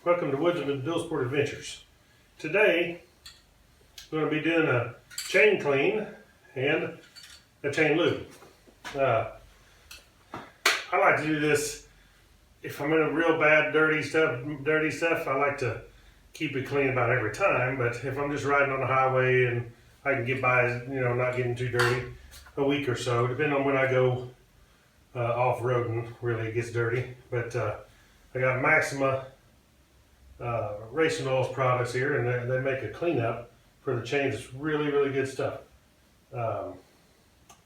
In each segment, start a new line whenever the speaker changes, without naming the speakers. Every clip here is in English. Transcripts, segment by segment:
Welcome to Woodzman Dual Sport Adventures. Today, I'm going to be doing a chain clean and a chain lube. I like to do this if I'm in a real bad dirty stuff. I like to keep it clean about every time. But if I'm just riding on the highway and I can get by, not getting too dirty, a week or so, depending on when I go off-roading, really it gets dirty. But I got Maxima racing oils products here, and they make a cleanup for the chains. It's really, really good stuff.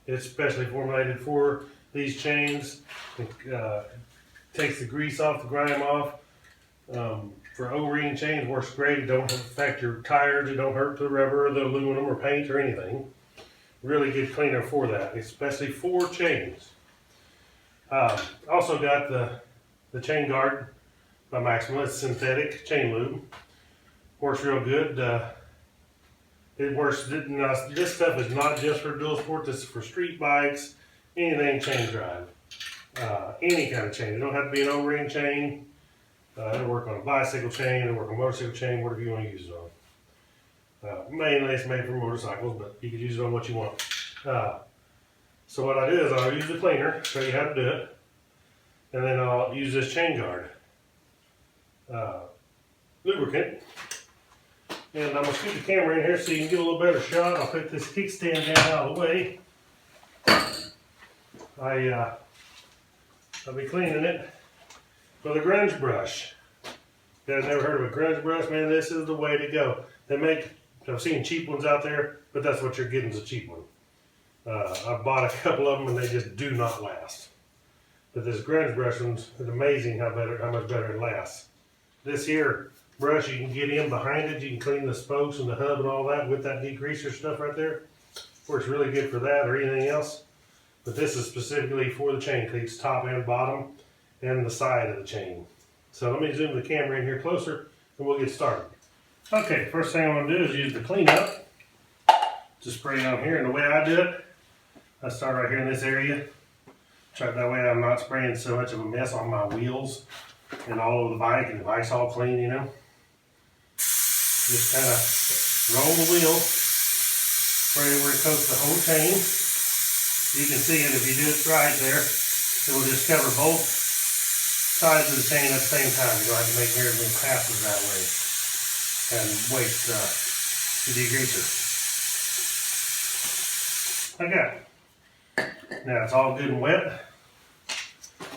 It's specially formulated for these chains. It takes the grease off, the grime off. For O-ring chains, works great. It don't affect your tires. It don't hurt the rubber, or the aluminum, or paint, or anything. Really good cleaner for that, especially for chains. Also got the chain guard by Maxima. It's synthetic chain lube. Works real good. It works. This stuff is not just for dual sport. This is for street bikes, anything chain drive, any kind of chain. It don't have to be an O-ring chain. It'll work on a bicycle chain. It'll work on a motorcycle chain. Whatever you want to use it on. Mainly it's made for motorcycles, but you can use it on what you want. So what I do is I'll use the cleaner, show you how to do it, and then I'll use this chain guard lubricant. And I'm going to scoot the camera in here so you can get a little better shot. I'll put this kickstand down out of the way. I'll be cleaning it with a grunge brush. You guys never heard of a grunge brush? Man, this is the way to go. I've seen cheap ones out there, but that's what you're getting is a cheap one. I bought a couple of them and they just do not last. But this grunge brush one's amazing how much better it lasts. This here brush, you can get in behind it. You can clean the spokes and the hub and all that with that degreaser stuff right there. Works really good for that or anything else. But this is specifically for the chain cleats, top and bottom, and the side of the chain. So let me zoom the camera in here closer and we'll get started. Okay, first thing I'm going to do is use the cleanup to spray on here. And the way I do it, I start right here in this area. Try that way I'm not spraying so much of a mess on my wheels and all over the bike, and the bike's all clean, Just kind of roll the wheel, spray where it coats the whole chain. You can see it if you do it right there. It will just cover both sides of the chain at the same time. You don't have to make everything passes that way and waste the degreaser. Okay. Now it's all good and wet.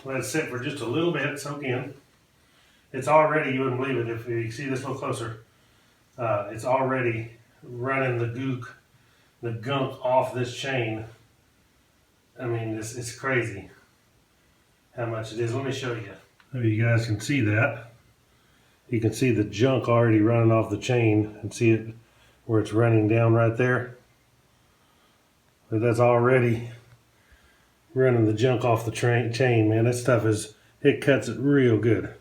Let it sit for just a little bit, soak in. It's already, you wouldn't believe it if you see this a little closer, it's already running the gunk off this chain. I mean, it's crazy how much it is. Let me show you. Maybe you guys can see that. You can see the junk already running off the chain and see it where it's running down right there. But that's already running the junk off the chain, man. That stuff it cuts it real good.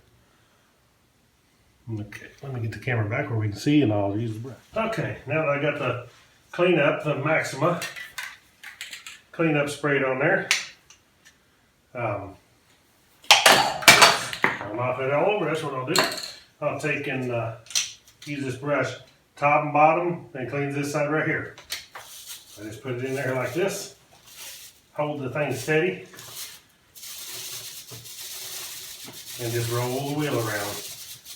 Okay, let me get the camera back where we can see and I'll use the brush. Okay, now that I got the cleanup, the Maxima cleanup sprayed on there. I'm off it all over. That's what I'll do. I'll take and use this brush top and bottom and cleans this side right here. I just put it in there like this. Hold the thing steady. And just roll the wheel around.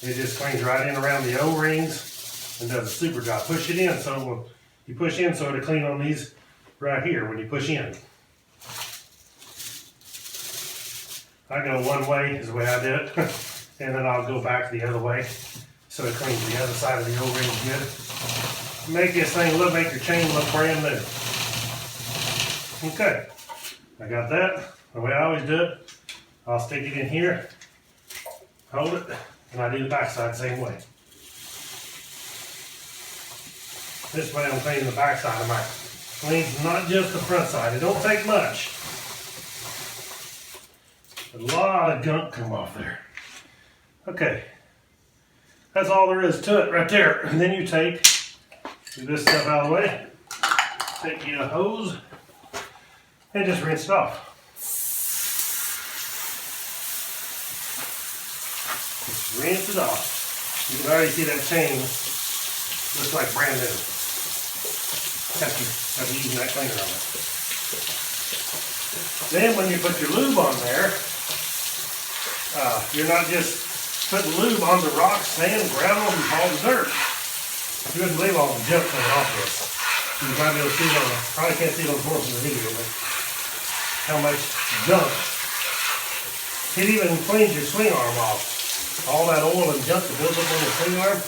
It just cleans right in around the O-rings and does a super job. Push it in so when you push in so it'll clean on these right here when you push in. I go one way is the way I do it. And then I'll go back the other way so it cleans the other side of the O-ring good. Make this thing make your chain look brand new. Okay, I got that. The way I always do it, I'll stick it in here, hold it, and I do the back side the same way. This way I'm cleaning the back side of my cleans, not just the front side. It don't take much. A lot of gunk come off there. Okay, that's all there is to it right there. And then you take this stuff out of the way, take your hose, and just rinse it off. Just rinse it off. You can already see that chain looks like brand new. After using that cleaner on it. Then when you put your lube on there, you're not just putting lube on the rocks, sand, gravel, and all the dirt. You wouldn't believe all the junk coming off this. You might be able to see it on the, probably can't see it on the portion of the video, but how much junk. It even cleans your swing arm off. All that oil and junk that builds up on the swing arm,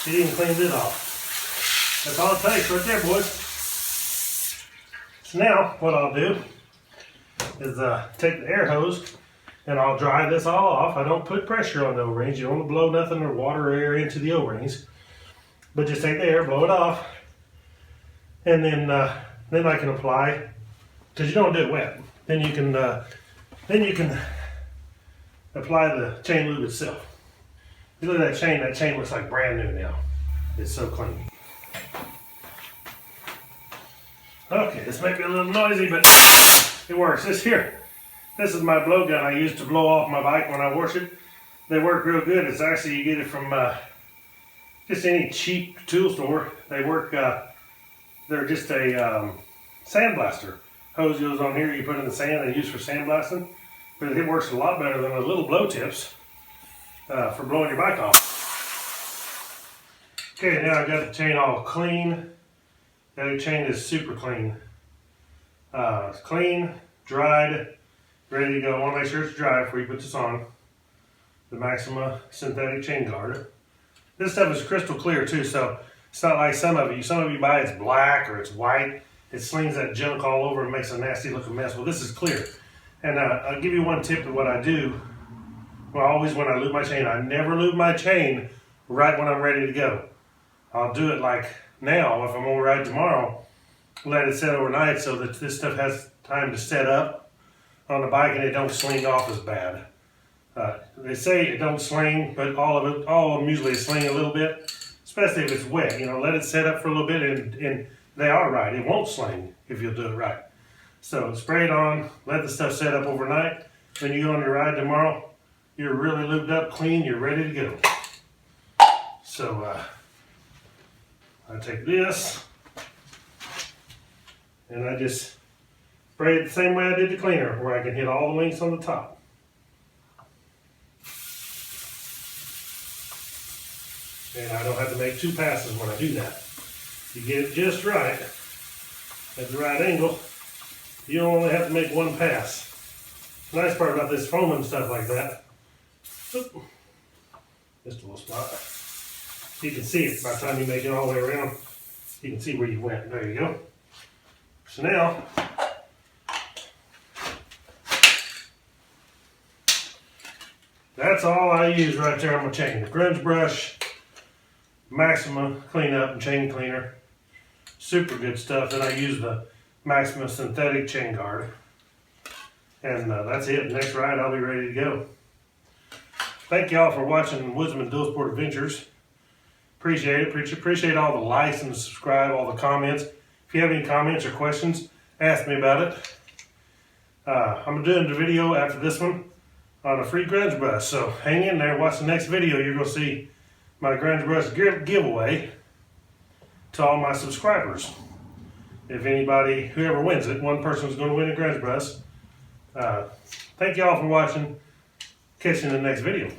it even cleans it off. That's all it takes right there, boys. So now, what I'll do is take the air hose and I'll dry this all off. I don't put pressure on the O-rings. You don't want to blow nothing or water or air into the O-rings. But just take the air, blow it off, and then I can apply, because you don't do it wet. Then you can apply the chain lube itself. You look at that chain looks like brand new now. It's so clean. Okay, this may be a little noisy, but it works. This is my blow gun I use to blow off my bike when I wash it. They work real good. It's actually, you get it from just any cheap tool store. They work, they're just a sandblaster. Hose goes on here, you put in the sand they use for sandblasting. But it works a lot better than the little blow tips for blowing your bike off. Okay, now I've got the chain all clean. The chain is super clean. It's clean, dried, ready to go. I want to make sure it's dry before you put this on. The Maxima synthetic chain guard. This stuff is crystal clear too, so it's not like some of you buy it's black or it's white. It slings that junk all over and makes a nasty looking mess. Well, this is clear. And I'll give you one tip of what I do. Well, always when I lube my chain, I never lube my chain right when I'm ready to go. I'll do it like now, if I'm on a ride tomorrow, let it set overnight so that this stuff has time to set up on the bike and it don't sling off as bad. They say it don't sling, but all of them usually sling a little bit, especially if it's wet. You know, let it set up for a little bit and they are right. It won't sling if you'll do it right. So spray it on, let the stuff set up overnight. When you go on your ride tomorrow, you're really lubed up, clean, you're ready to go. So I take this and I just spray it the same way I did the cleaner, where I can hit all the links on the top. And I don't have to make two passes when I do that. You get it just right, at the right angle, you only have to make one pass. The nice part about this foam and stuff like that, just a little spot. You can see it by the time you make it all the way around. You can see where you went. There you go. So now, that's all I use right there on my chain. The grunge brush, Maxima cleanup and chain cleaner. Super good stuff. Then I use the Maxima synthetic chain guard. And that's it. Next ride, I'll be ready to go. Thank y'all for watching Woodzman Dual Sport Adventures. Appreciate it. Appreciate all the likes and the subscribe, all the comments. If you have any comments or questions, ask me about it. I'm doing the video after this one on a free grunge brush. So hang in there, watch the next video. You're going to see my grunge brush giveaway to all my subscribers. If anybody, whoever wins it, one person's going to win a grunge brush. Thank y'all for watching. Catch you in the next video.